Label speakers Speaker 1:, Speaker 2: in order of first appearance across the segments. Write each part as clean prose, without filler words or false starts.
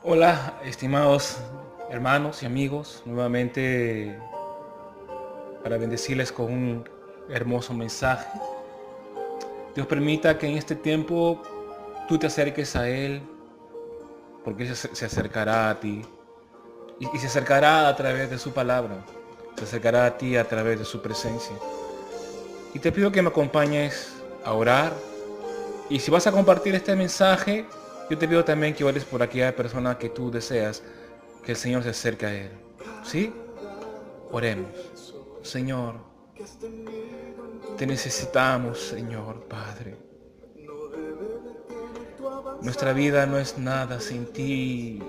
Speaker 1: Hola, estimados hermanos y amigos, nuevamente para bendecirles con un hermoso mensaje. Dios permita que en este tiempo tú te acerques a Él, porque Él se acercará a ti y se acercará a través de su palabra, se acercará a ti a través de su presencia. Y te pido que me acompañes a orar, y si vas a compartir este mensaje, yo te pido también que ores por aquella persona que tú deseas que el Señor se acerque a Él. ¿Sí? Oremos. Señor, te necesitamos, Señor Padre. Nuestra vida no es nada sin ti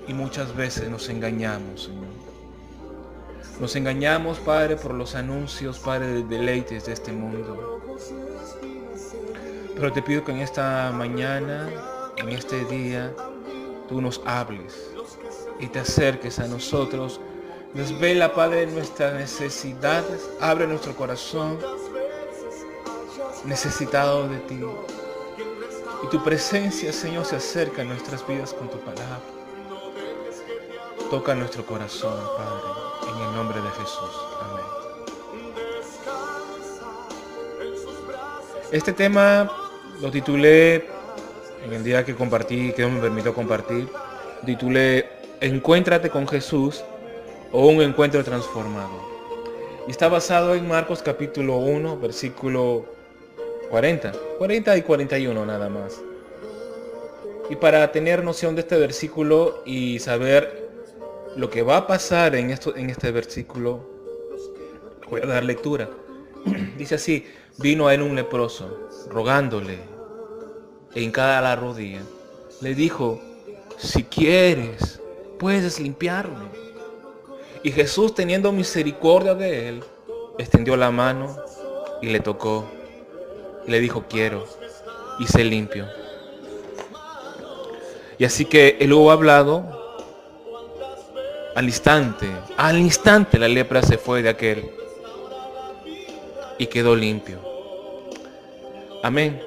Speaker 1: y muchas veces nos engañamos, Señor. Nos engañamos, Padre, por los anuncios, Padre, de deleites de este mundo. Pero te pido que en esta mañana, en este día, tú nos hables y te acerques a nosotros. Desvela, Padre, nuestras necesidades. Abre nuestro corazón necesitado de ti. Y tu presencia, Señor, se acerca a nuestras vidas con tu palabra. Toca nuestro corazón, Padre, en el nombre de Jesús. Amén. Este tema lo titulé, en el día que compartí, que Dios me permitió compartir, titulé Encuéntrate con Jesús o un encuentro transformado. Y está basado en Marcos capítulo 1, versículo 40 y 41 nada más. Y para tener noción de este versículo y saber lo que va a pasar en este versículo, voy a dar lectura. Dice así: vino a él un leproso, rogándole, e hincada la rodilla, le dijo: si quieres, puedes limpiarme. Y Jesús, teniendo misericordia de él, extendió la mano y le tocó. Y le dijo: quiero, y sé limpio. Y así que él hubo hablado, al instante la lepra se fue de aquel y quedó limpio. Amén.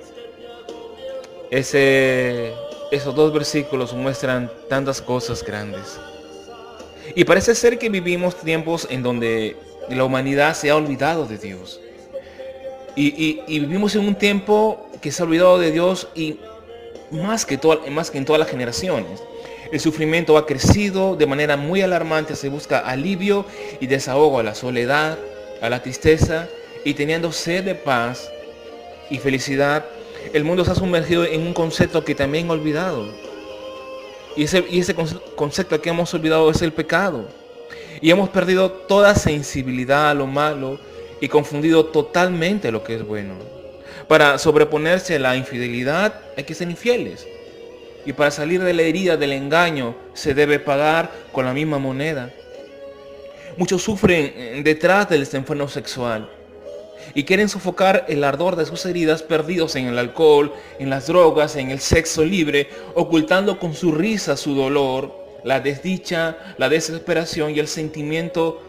Speaker 1: Esos dos versículos muestran tantas cosas grandes. Y parece ser que vivimos tiempos en donde la humanidad se ha olvidado de Dios. Y vivimos en un tiempo que se ha olvidado de Dios, y más que en todas las generaciones. El sufrimiento ha crecido de manera muy alarmante. Se busca alivio y desahogo a la soledad, a la tristeza, y teniendo sed de paz y felicidad, el mundo se ha sumergido en un concepto que también ha olvidado. Y ese concepto que hemos olvidado es el pecado. Y hemos perdido toda sensibilidad a lo malo y confundido totalmente lo que es bueno. Para sobreponerse a la infidelidad hay que ser infieles. Y para salir de la herida del engaño se debe pagar con la misma moneda. Muchos sufren detrás del desenfreno sexual y quieren sofocar el ardor de sus heridas, perdidos en el alcohol, en las drogas, en el sexo libre, ocultando con su risa su dolor, la desdicha, la desesperación y el sentimiento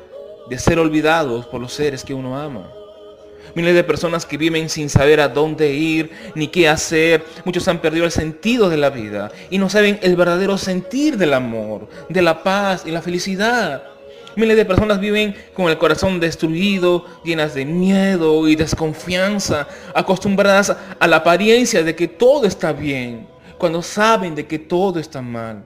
Speaker 1: de ser olvidados por los seres que uno ama. Miles de personas que viven sin saber a dónde ir ni qué hacer. Muchos han perdido el sentido de la vida y no saben el verdadero sentir del amor, de la paz y la felicidad. Miles de personas viven con el corazón destruido, llenas de miedo y desconfianza, acostumbradas a la apariencia de que todo está bien, cuando saben de que todo está mal.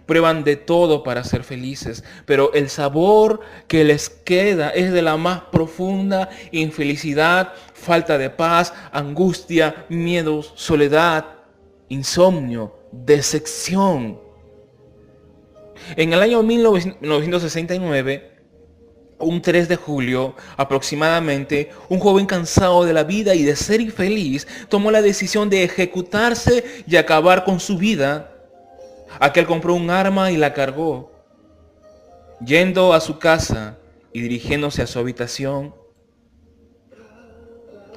Speaker 1: Prueban de todo para ser felices, pero el sabor que les queda es de la más profunda infelicidad, falta de paz, angustia, miedos, soledad, insomnio, decepción. En el año 1969, un 3 de julio aproximadamente, un joven cansado de la vida y de ser infeliz tomó la decisión de ejecutarse y acabar con su vida. Aquel compró un arma y la cargó. Yendo a su casa y dirigiéndose a su habitación,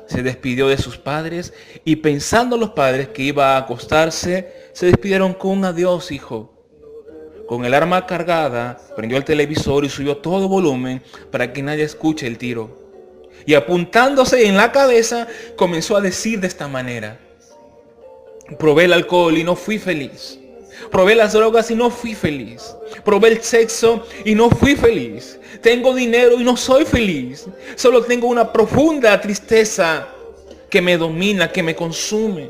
Speaker 1: se despidió de sus padres, y pensando los padres que iba a acostarse, se despidieron con un adiós, hijo. Con el arma cargada, prendió el televisor y subió todo volumen para que nadie escuche el tiro. Y apuntándose en la cabeza, comenzó a decir de esta manera: probé el alcohol y no fui feliz. Probé las drogas y no fui feliz. Probé el sexo y no fui feliz. Tengo dinero y no soy feliz. Solo tengo una profunda tristeza que me domina, que me consume.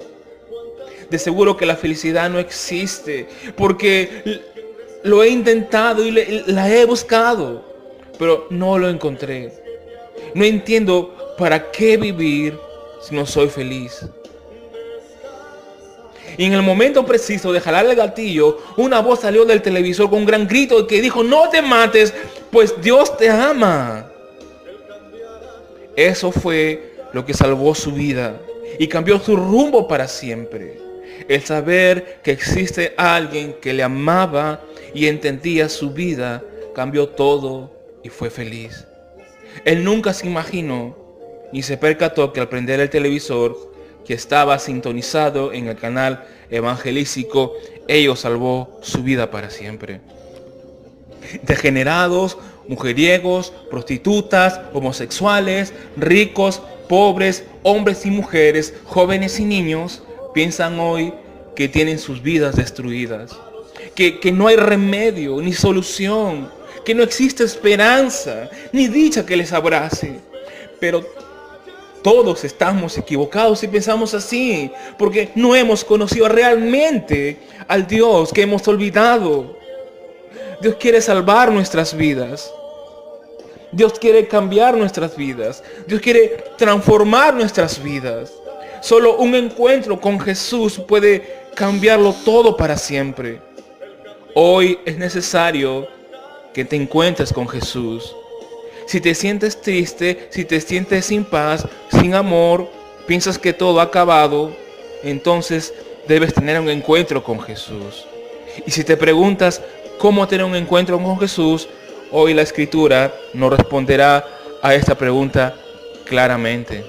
Speaker 1: De seguro que la felicidad no existe, porque lo he intentado y la he buscado, pero no lo encontré. No entiendo para qué vivir si no soy feliz. Y en el momento preciso de jalar el gatillo, una voz salió del televisor con un gran grito que dijo: no te mates, pues Dios te ama. Eso fue lo que salvó su vida y cambió su rumbo para siempre. El saber que existe alguien que le amaba y entendía su vida cambió todo y fue feliz. Él nunca se imaginó ni se percató que al prender el televisor, que estaba sintonizado en el canal evangelístico, ello salvó su vida para siempre. Degenerados, mujeriegos, prostitutas, homosexuales, ricos, pobres, hombres y mujeres, jóvenes y niños, piensan hoy que tienen sus vidas destruidas, que no hay remedio ni solución, que no existe esperanza ni dicha que les abrace. Pero todos estamos equivocados si pensamos así, porque no hemos conocido realmente al Dios que hemos olvidado. Dios quiere salvar nuestras vidas. Dios quiere cambiar nuestras vidas. Dios quiere transformar nuestras vidas. Solo un encuentro con Jesús puede cambiarlo todo para siempre. Hoy es necesario que te encuentres con Jesús. Si te sientes triste, si te sientes sin paz, sin amor, piensas que todo ha acabado, entonces debes tener un encuentro con Jesús. Y si te preguntas cómo tener un encuentro con Jesús, hoy la Escritura nos responderá a esta pregunta claramente.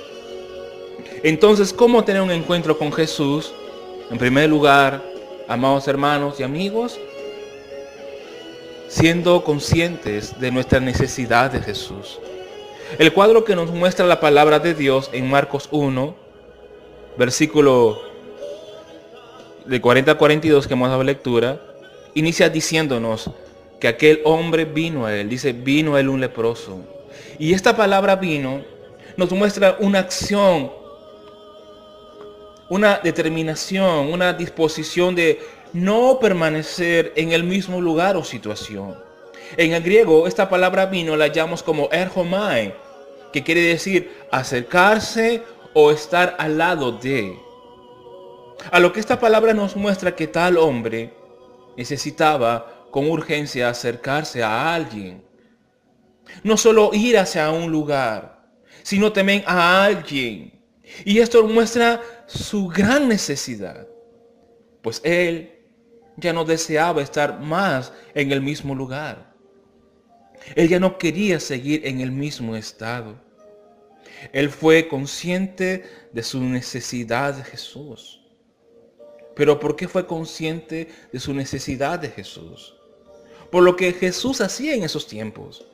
Speaker 1: Entonces, ¿cómo tener un encuentro con Jesús? En primer lugar, amados hermanos y amigos, siendo conscientes de nuestra necesidad de Jesús. El cuadro que nos muestra la palabra de Dios en Marcos 1, versículo de 40 a 42 que hemos dado lectura, inicia diciéndonos que aquel hombre vino a él, dice, vino a él un leproso. Y esta palabra vino nos muestra una acción, una determinación, una disposición de no permanecer en el mismo lugar o situación. En el griego, esta palabra vino la llamamos como erhomai, que quiere decir acercarse o estar al lado de. A lo que esta palabra nos muestra que tal hombre necesitaba con urgencia acercarse a alguien. No solo ir hacia un lugar, sino también a alguien. Y esto muestra su gran necesidad, pues él ya no deseaba estar más en el mismo lugar. Él ya no quería seguir en el mismo estado. Él fue consciente de su necesidad de Jesús. Pero ¿por qué fue consciente de su necesidad de Jesús? Por lo que Jesús hacía en esos tiempos.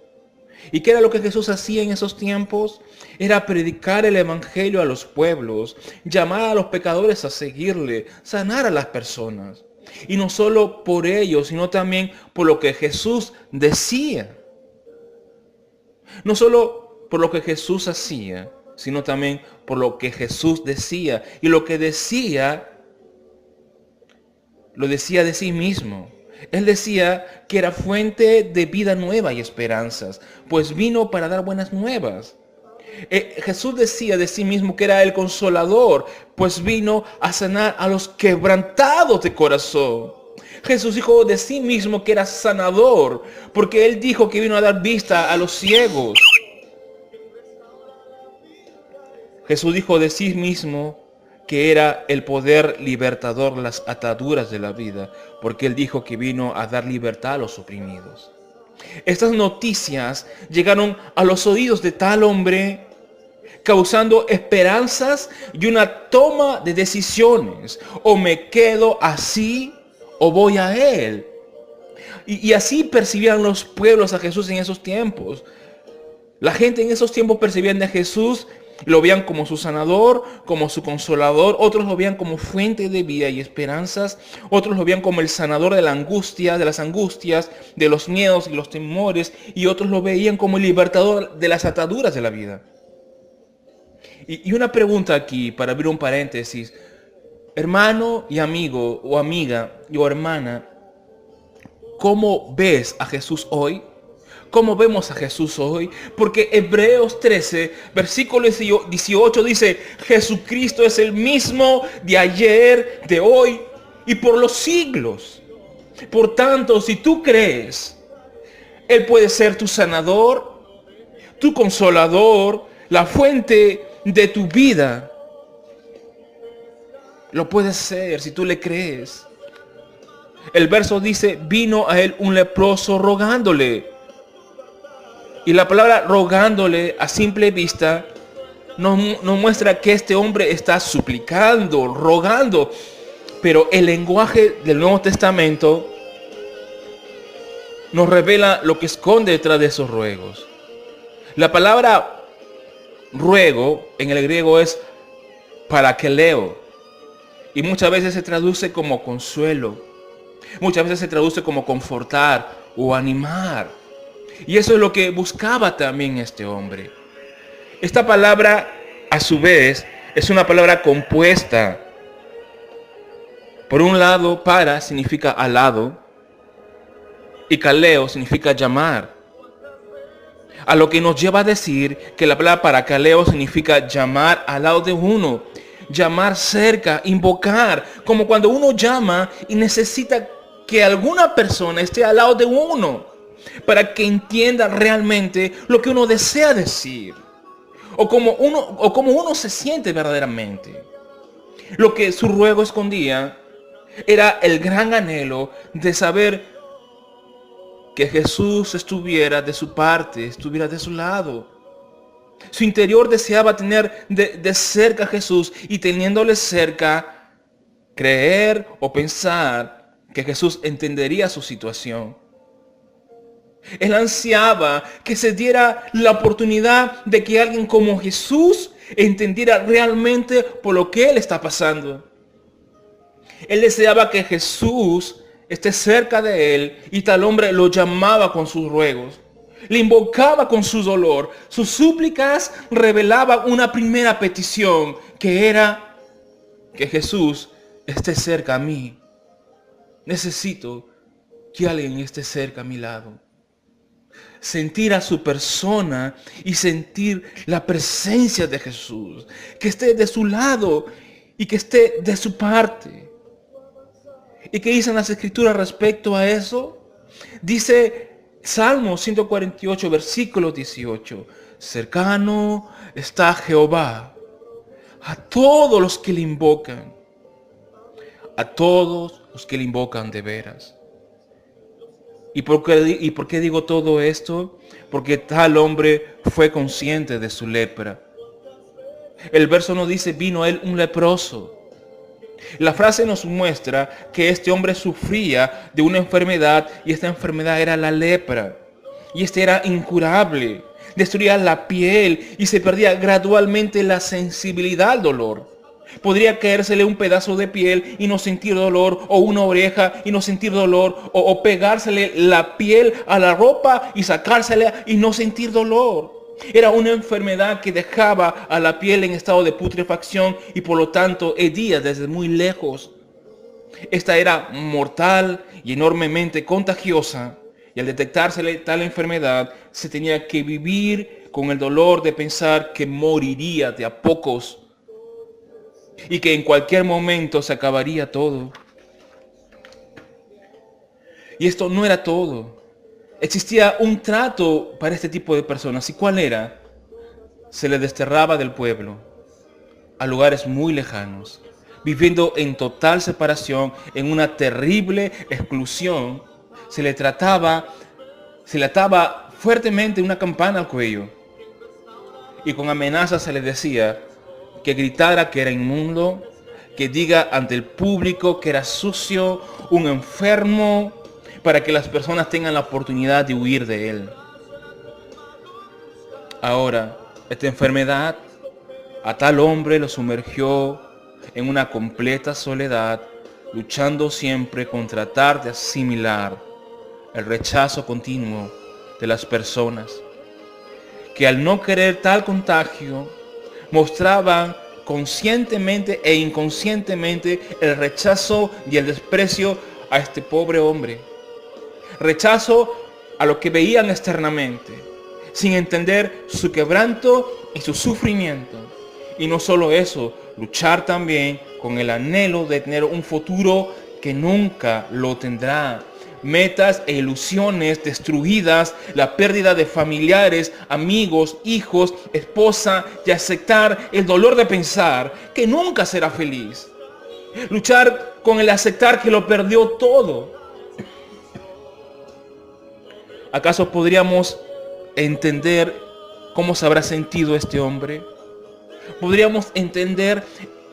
Speaker 1: ¿Y qué era lo que Jesús hacía en esos tiempos? Era predicar el evangelio a los pueblos, llamar a los pecadores a seguirle, sanar a las personas. Y no solo por ello, sino también por lo que Jesús decía. No solo por lo que Jesús hacía, sino también por lo que Jesús decía. Y lo que decía, lo decía de sí mismo. Él decía que era fuente de vida nueva y esperanzas, pues vino para dar buenas nuevas. Jesús decía de sí mismo que era el consolador, pues vino a sanar a los quebrantados de corazón. Jesús dijo de sí mismo que era sanador, porque Él dijo que vino a dar vista a los ciegos. Jesús dijo de sí mismo que era el poder libertador, las ataduras de la vida, porque Él dijo que vino a dar libertad a los oprimidos. Estas noticias llegaron a los oídos de tal hombre, causando esperanzas y una toma de decisiones. O me quedo así o voy a Él. Y así percibían los pueblos a Jesús en esos tiempos. La gente en esos tiempos percibían a Jesús Lo veían como su sanador, como su consolador. Otros lo veían como fuente de vida y esperanzas. Otros lo veían como el sanador de la angustia, de las angustias, de los miedos y los temores. Y otros lo veían como el libertador de las ataduras de la vida. Y una pregunta aquí, para abrir un paréntesis. Hermano y amigo, o amiga o hermana, ¿cómo ves a Jesús hoy? ¿Cómo vemos a Jesús hoy? Porque Hebreos 13, versículo 18 dice, Jesucristo es el mismo de ayer, de hoy y por los siglos. Por tanto, si tú crees, Él puede ser tu sanador, tu consolador, la fuente de tu vida. Lo puede ser si tú le crees. El verso dice, vino a él un leproso rogándole. Y la palabra rogándole a simple vista nos muestra que este hombre está suplicando, rogando. Pero el lenguaje del Nuevo Testamento nos revela lo que esconde detrás de esos ruegos. La palabra ruego en el griego es parakeleo. Y muchas veces se traduce como consuelo. Muchas veces se traduce como confortar o animar. Y eso es lo que buscaba también este hombre. Esta palabra, a su vez, es una palabra compuesta. Por un lado, para significa al lado. Y kaleo significa llamar. A lo que nos lleva a decir que la palabra para kaleo significa llamar al lado de uno. Llamar cerca, invocar. Como cuando uno llama y necesita que alguna persona esté al lado de uno. Para que entienda realmente lo que uno desea decir. O como uno se siente verdaderamente. Lo que su ruego escondía era el gran anhelo de saber que Jesús estuviera de su parte, estuviera de su lado. Su interior deseaba tener de cerca a Jesús y teniéndole cerca, creer o pensar que Jesús entendería su situación. Él ansiaba que se diera la oportunidad de que alguien como Jesús entendiera realmente por lo que él está pasando. Él deseaba que Jesús esté cerca de él y tal hombre lo llamaba con sus ruegos. Le invocaba con su dolor. Sus súplicas revelaban una primera petición que era que Jesús esté cerca a mí. Necesito que alguien esté cerca a mi lado. Sentir a su persona y sentir la presencia de Jesús, que esté de su lado y que esté de su parte. ¿Y qué dicen las escrituras respecto a eso? Dice Salmo 148, versículo 18, cercano está Jehová a todos los que le invocan, a todos los que le invocan de veras. ¿Y por qué digo todo esto? Porque tal hombre fue consciente de su lepra. El verso nos dice, vino a él un leproso. La frase nos muestra que este hombre sufría de una enfermedad y esta enfermedad era la lepra. Y esta era incurable. Destruía la piel y se perdía gradualmente la sensibilidad al dolor. Podría caérsele un pedazo de piel y no sentir dolor, o una oreja y no sentir dolor, o pegársele la piel a la ropa y sacársela y no sentir dolor. Era una enfermedad que dejaba a la piel en estado de putrefacción y por lo tanto hedía desde muy lejos. Esta era mortal y enormemente contagiosa, y al detectársele tal enfermedad se tenía que vivir con el dolor de pensar que moriría de a pocos y que en cualquier momento se acabaría todo. Y esto no era todo. Existía un trato para este tipo de personas. ¿Y cuál era? Se les desterraba del pueblo a lugares muy lejanos, viviendo en total separación, en una terrible exclusión. Se le ataba fuertemente una campana al cuello y con amenazas se les decía que gritara que era inmundo, que diga ante el público que era sucio, un enfermo, para que las personas tengan la oportunidad de huir de él. Ahora, esta enfermedad A tal hombre lo sumergió en una completa soledad, luchando siempre con tratar de asimilar el rechazo continuo de las personas, que al no querer tal contagio, mostraban conscientemente e inconscientemente el rechazo y el desprecio a este pobre hombre. Rechazo a lo que veían externamente, sin entender su quebranto y su sufrimiento. Y no solo eso, luchar también con el anhelo de tener un futuro que nunca lo tendrá. Metas e ilusiones destruidas, la pérdida de familiares, amigos, hijos, esposa, y aceptar el dolor de pensar que nunca será feliz. Luchar con el aceptar que lo perdió todo. ¿Acaso podríamos entender cómo se habrá sentido este hombre? ¿Podríamos entender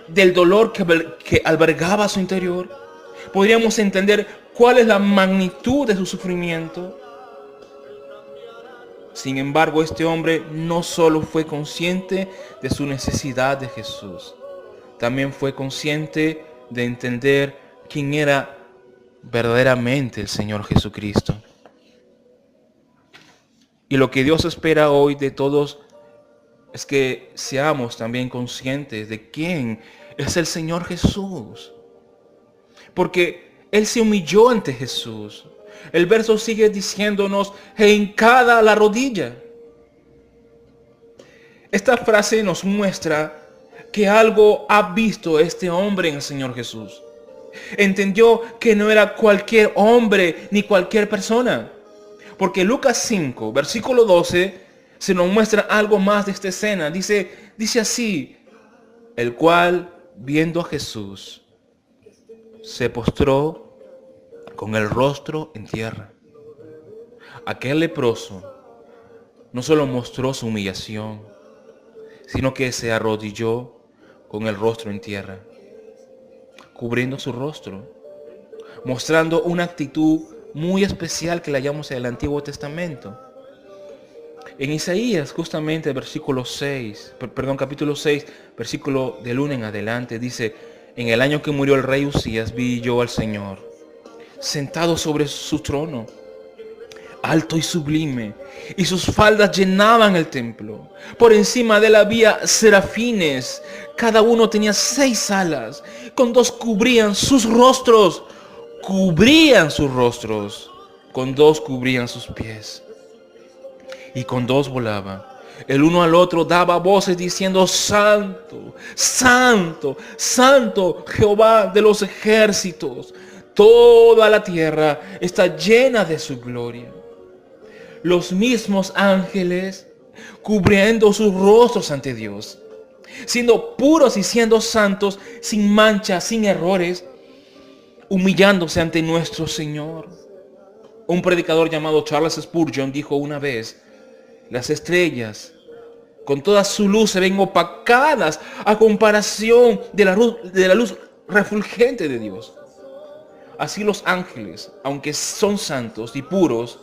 Speaker 1: del dolor que albergaba su interior? ¿Podríamos entender cuál es la magnitud de su sufrimiento? Sin embargo, este hombre no solo fue consciente de su necesidad de Jesús, también fue consciente de entender quién era verdaderamente el Señor Jesucristo. Y lo que Dios espera hoy de todos es que seamos también conscientes de quién es el Señor Jesús. Porque Él se humilló ante Jesús. El verso sigue diciéndonos, hincada la rodilla. Esta frase nos muestra que algo ha visto este hombre en el Señor Jesús. Entendió que no era cualquier hombre ni cualquier persona. Porque Lucas 5, versículo 12, se nos muestra algo más de esta escena. Dice así, el cual, viendo a Jesús, se postró con el rostro en tierra. Aquel leproso no solo mostró su humillación, sino que se arrodilló con el rostro en tierra, cubriendo su rostro, mostrando una actitud muy especial que la hallamos en el Antiguo Testamento. En Isaías, justamente capítulo 6, versículo del 1 en adelante, dice, en el año que murió el rey Usías, vi yo al Señor, sentado sobre su trono, alto y sublime, y sus faldas llenaban el templo. Por encima de él había serafines, cada uno tenía 6 alas, con 2 cubrían sus rostros, con 2 cubrían sus pies, y con 2 volaban. El uno al otro daba voces diciendo, Santo, Santo, Santo, Jehová de los ejércitos. Toda la tierra está llena de su gloria. Los mismos ángeles cubriendo sus rostros ante Dios, siendo puros y siendo santos, sin mancha, sin errores, humillándose ante nuestro Señor. Un predicador llamado Charles Spurgeon dijo una vez, las estrellas con toda su luz se ven opacadas a comparación de la luz refulgente de Dios. Así los ángeles, aunque son santos y puros,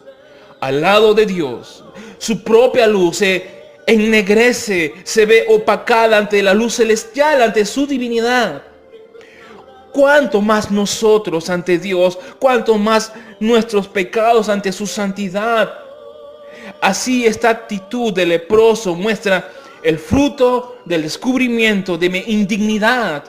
Speaker 1: al lado de Dios, su propia luz se ennegrece, se ve opacada ante la luz celestial, ante su divinidad. Cuánto más nosotros ante Dios, cuánto más nuestros pecados ante su santidad. Así esta actitud de leproso muestra el fruto del descubrimiento de mi indignidad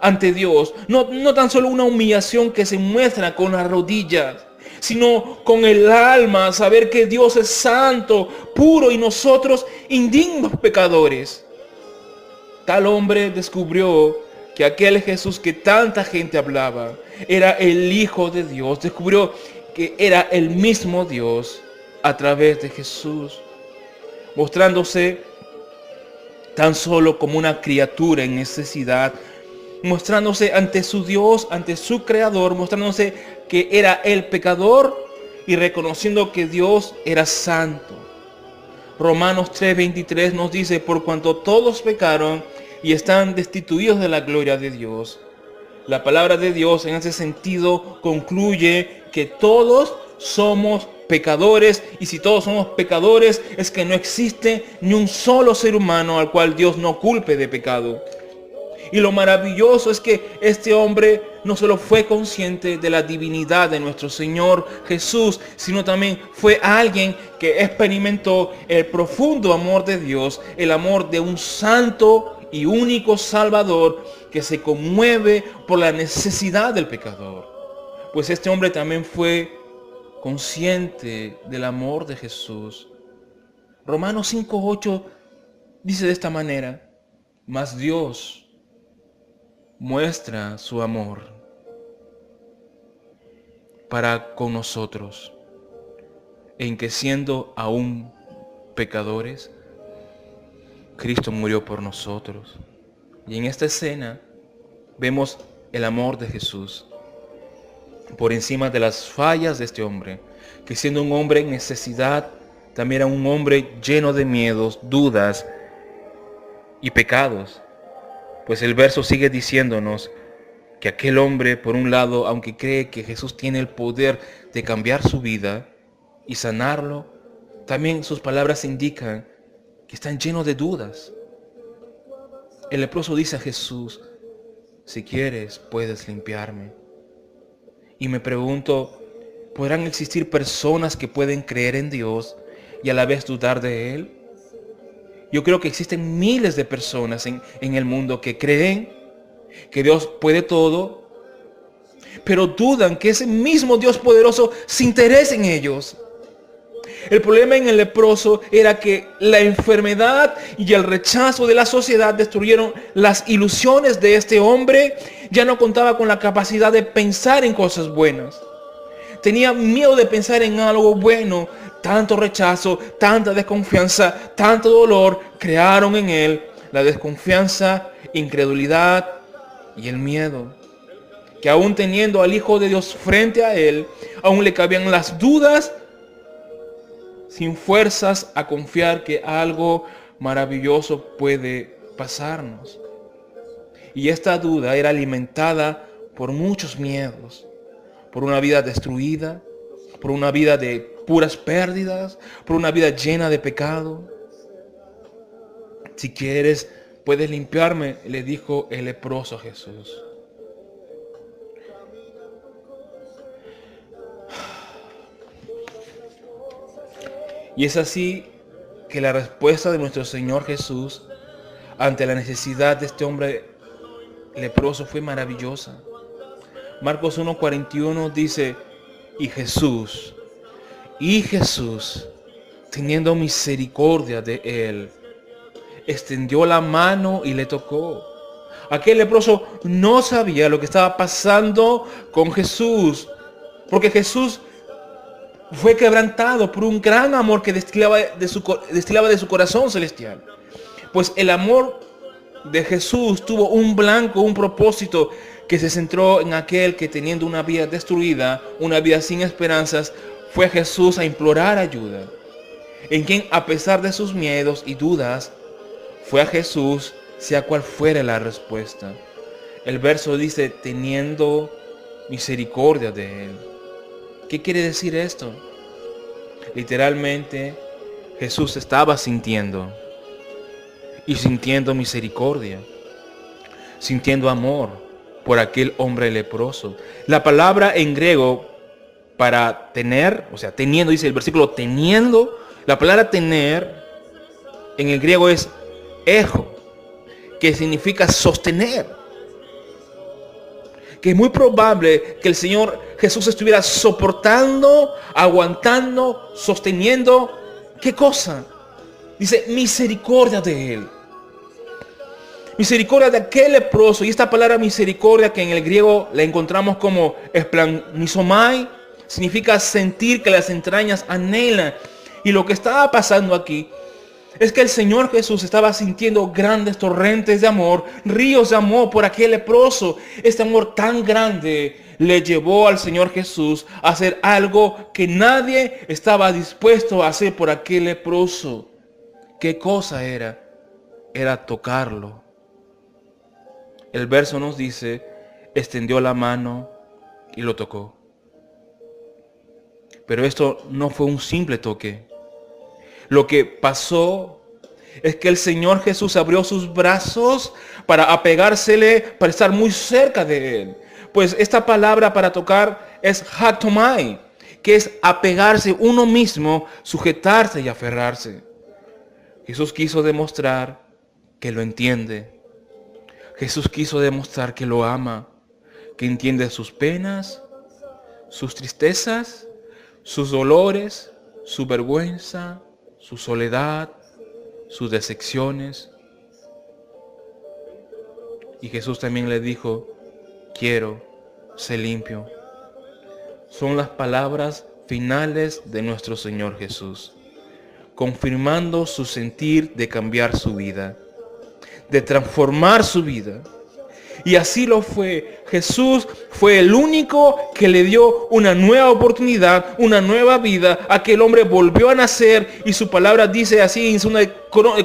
Speaker 1: ante Dios. No tan solo una humillación que se muestra con las rodillas, sino con el alma, saber que Dios es santo, puro y nosotros indignos pecadores. Tal hombre descubrió que aquel Jesús que tanta gente hablaba era el Hijo de Dios. Descubrió que era el mismo Dios a través de Jesús, mostrándose tan solo como una criatura en necesidad, mostrándose ante su Dios, ante su Creador, mostrándose que era el pecador y reconociendo que Dios era santo. Romanos 3:23 nos dice, por cuanto todos pecaron y están destituidos de la gloria de Dios. La palabra de Dios en ese sentido concluye que todos somos pecadores, y si todos somos pecadores, es que no existe ni un solo ser humano al cual Dios no culpe de pecado. Y lo maravilloso es que este hombre no solo fue consciente de la divinidad de nuestro Señor Jesús, sino también fue alguien que experimentó el profundo amor de Dios, el amor de un santo y único Salvador que se conmueve por la necesidad del pecador. Pues este hombre también fue consciente del amor de Jesús. Romanos 5:8 dice de esta manera: mas Dios muestra su amor para con nosotros, en que siendo aún pecadores, Cristo murió por nosotros. Y en esta escena vemos el amor de Jesús por encima de las fallas de este hombre, que siendo un hombre en necesidad, también era un hombre lleno de miedos, dudas y pecados. Pues el verso sigue diciéndonos que aquel hombre, por un lado, aunque cree que Jesús tiene el poder de cambiar su vida y sanarlo, también sus palabras indican que están llenos de dudas. El leproso dice a Jesús: si quieres, puedes limpiarme. Y me pregunto, ¿podrán existir personas que pueden creer en Dios y a la vez dudar de Él? Yo creo que existen miles de personas en el mundo que creen que Dios puede todo, pero dudan que ese mismo Dios poderoso se interese en ellos. El problema en el leproso era que la enfermedad y el rechazo de la sociedad destruyeron las ilusiones de este hombre. Ya no contaba con la capacidad de pensar en cosas buenas. Tenía miedo de pensar en algo bueno. Tanto rechazo, tanta desconfianza, tanto dolor crearon en él la desconfianza, incredulidad y el miedo. Que aún teniendo al Hijo de Dios frente a él, aún le cabían las dudas, sin fuerzas a confiar que algo maravilloso puede pasarnos. Y esta duda era alimentada por muchos miedos, por una vida destruida, por una vida de puras pérdidas, por una vida llena de pecado. Si quieres, puedes limpiarme, le dijo el leproso a Jesús. Y es así que la respuesta de nuestro Señor Jesús ante la necesidad de este hombre leproso fue maravillosa. Marcos 1:41 dice: y Jesús, teniendo misericordia de él, extendió la mano y le tocó. Aquel leproso no sabía lo que estaba pasando con Jesús, porque Jesús fue quebrantado por un gran amor que destilaba de su corazón celestial. Pues el amor de Jesús tuvo un blanco, un propósito, que se centró en aquel que, teniendo una vida destruida, una vida sin esperanzas, fue a Jesús a implorar ayuda. En quien, a pesar de sus miedos y dudas, fue a Jesús, sea cual fuera la respuesta. El verso dice: teniendo misericordia de él. ¿Qué quiere decir esto? Literalmente, Jesús estaba sintiendo misericordia, sintiendo amor por aquel hombre leproso. La palabra en griego para tener, o sea, teniendo, dice el versículo, teniendo, la palabra tener en el griego es ejo, que significa sostener. Que es muy probable que el Señor Jesús estuviera soportando, aguantando, sosteniendo. ¿Qué cosa? Dice misericordia de él. Misericordia de aquel leproso. Y esta palabra misericordia, que en el griego la encontramos como esplanizomai, significa sentir que las entrañas anhelan. Y lo que estaba pasando aquí es que el Señor Jesús estaba sintiendo grandes torrentes de amor, ríos de amor por aquel leproso. Este amor tan grande le llevó al Señor Jesús a hacer algo que nadie estaba dispuesto a hacer por aquel leproso. ¿Qué cosa era? Era tocarlo. El verso nos dice: extendió la mano y lo tocó. Pero esto no fue un simple toque. Lo que pasó es que el Señor Jesús abrió sus brazos para apegársele, para estar muy cerca de Él. Pues esta palabra para tocar es hatomai, que es apegarse uno mismo, sujetarse y aferrarse. Jesús quiso demostrar que lo entiende. Jesús quiso demostrar que lo ama, que entiende sus penas, sus tristezas, sus dolores, su vergüenza, su soledad, sus decepciones. Y Jesús también le dijo, quiero ser limpio. Son las palabras finales de nuestro Señor Jesús, confirmando su sentir de cambiar su vida, de transformar su vida. Y así lo fue. Jesús fue el único que le dio una nueva oportunidad, una nueva vida. Aquel hombre volvió a nacer y su palabra dice así en 2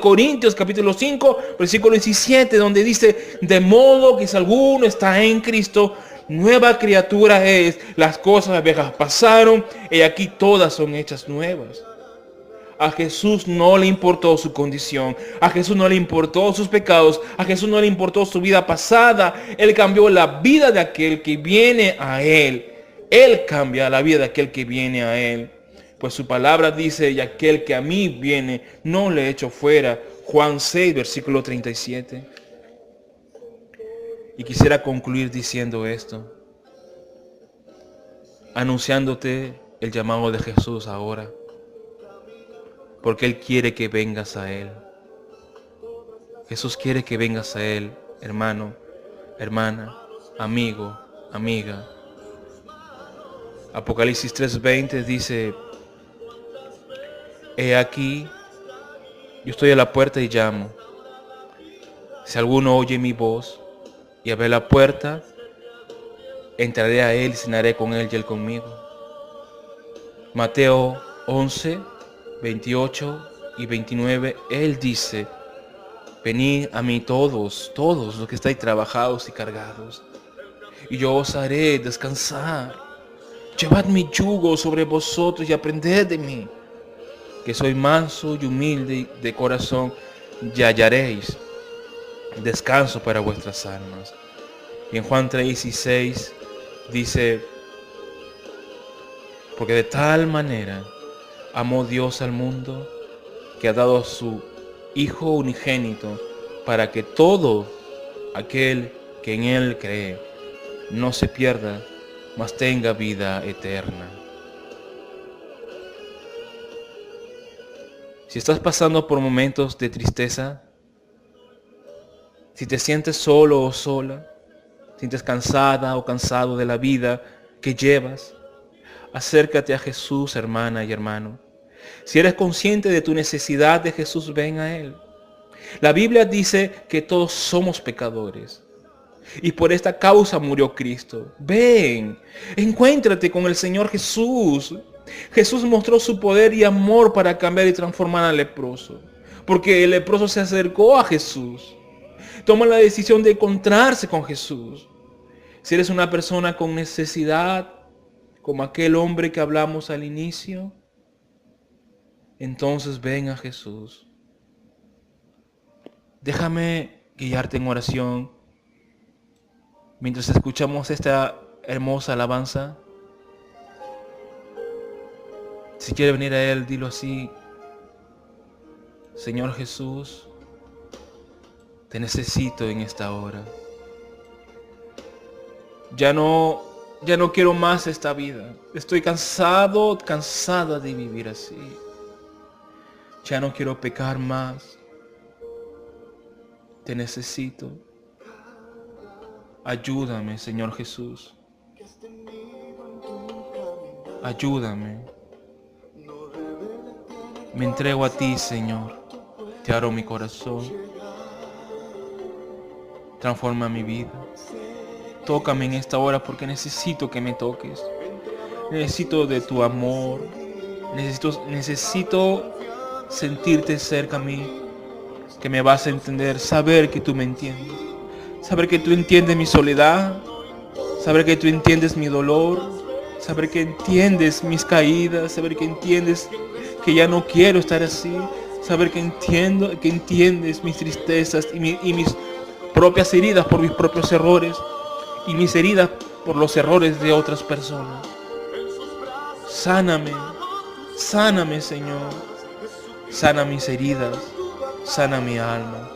Speaker 1: Corintios capítulo 5, versículo 17, donde dice, de modo que si alguno está en Cristo, nueva criatura es. Las cosas viejas pasaron y aquí todas son hechas nuevas. A Jesús no le importó su condición. A Jesús no le importó sus pecados. A Jesús no le importó su vida pasada. Él cambió la vida de aquel que viene a Él. Él cambia la vida de aquel que viene a Él. Pues su palabra dice, y aquel que a mí viene, no le echo fuera. Juan 6, versículo 37. Y quisiera concluir diciendo esto. Anunciándote el llamado de Jesús ahora. Porque Él quiere que vengas a Él. Jesús quiere que vengas a Él, hermano, hermana, amigo, amiga. Apocalipsis 3:20 dice, he aquí, yo estoy a la puerta y llamo. Si alguno oye mi voz y abre la puerta, entraré a Él y cenaré con Él y Él conmigo. Mateo 11, 28 y 29, Él dice, venid a mí todos los que estáis trabajados y cargados, y yo os haré descansar. Llevad mi yugo sobre vosotros y aprended de mí, que soy manso y humilde de corazón, y hallaréis descanso para vuestras almas. Y en Juan 3:16 dice, porque de tal manera amó Dios al mundo, que ha dado a su Hijo unigénito, para que todo aquel que en Él cree no se pierda, mas tenga vida eterna. Si estás pasando por momentos de tristeza, si te sientes solo o sola, sientes cansada o cansado de la vida que llevas, acércate a Jesús, hermana y hermano. Si eres consciente de tu necesidad de Jesús, ven a Él. La Biblia dice que todos somos pecadores y por esta causa murió Cristo. Ven, encuéntrate con el Señor Jesús. Jesús mostró su poder y amor para cambiar y transformar al leproso, porque el leproso se acercó a Jesús. Toma la decisión de encontrarse con Jesús. Si eres una persona con necesidad, como aquel hombre que hablamos al inicio, entonces ven a Jesús. Déjame guiarte en oración mientras escuchamos esta hermosa alabanza. Si quieres venir a Él, dilo así: Señor Jesús, te necesito en esta hora. Ya no quiero más esta vida. Estoy cansada de vivir así. Ya no quiero pecar más. Te necesito. Ayúdame, Señor Jesús. Ayúdame. Me entrego a ti, Señor. Te abro mi corazón. Transforma mi vida. Tócame en esta hora porque necesito que me toques. Necesito de tu amor. Necesito sentirte cerca a mí, que me vas a entender, saber que tú me entiendes, saber que tú entiendes mi soledad, saber que tú entiendes mi dolor, saber que entiendes mis caídas, saber que entiendes que ya no quiero estar así, saber que entiendes mis tristezas y mis propias heridas por mis propios errores y mis heridas por los errores de otras personas. Sáname, sáname, Señor, sana mis heridas, sana mi alma.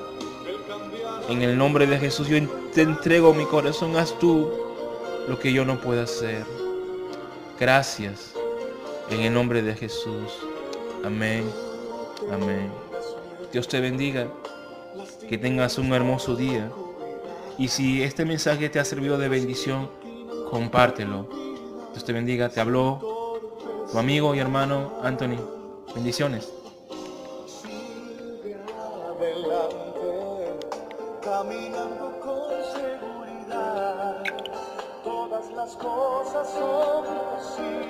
Speaker 1: En el nombre de Jesús yo te entrego mi corazón, haz tú lo que yo no puedo hacer. Gracias, en el nombre de Jesús. Amén, amén. Dios te bendiga, que tengas un hermoso día. Y si este mensaje te ha servido de bendición, compártelo. Dios te bendiga, te habló tu amigo y hermano Anthony. Bendiciones.
Speaker 2: Caminando con seguridad, todas las cosas son posibles.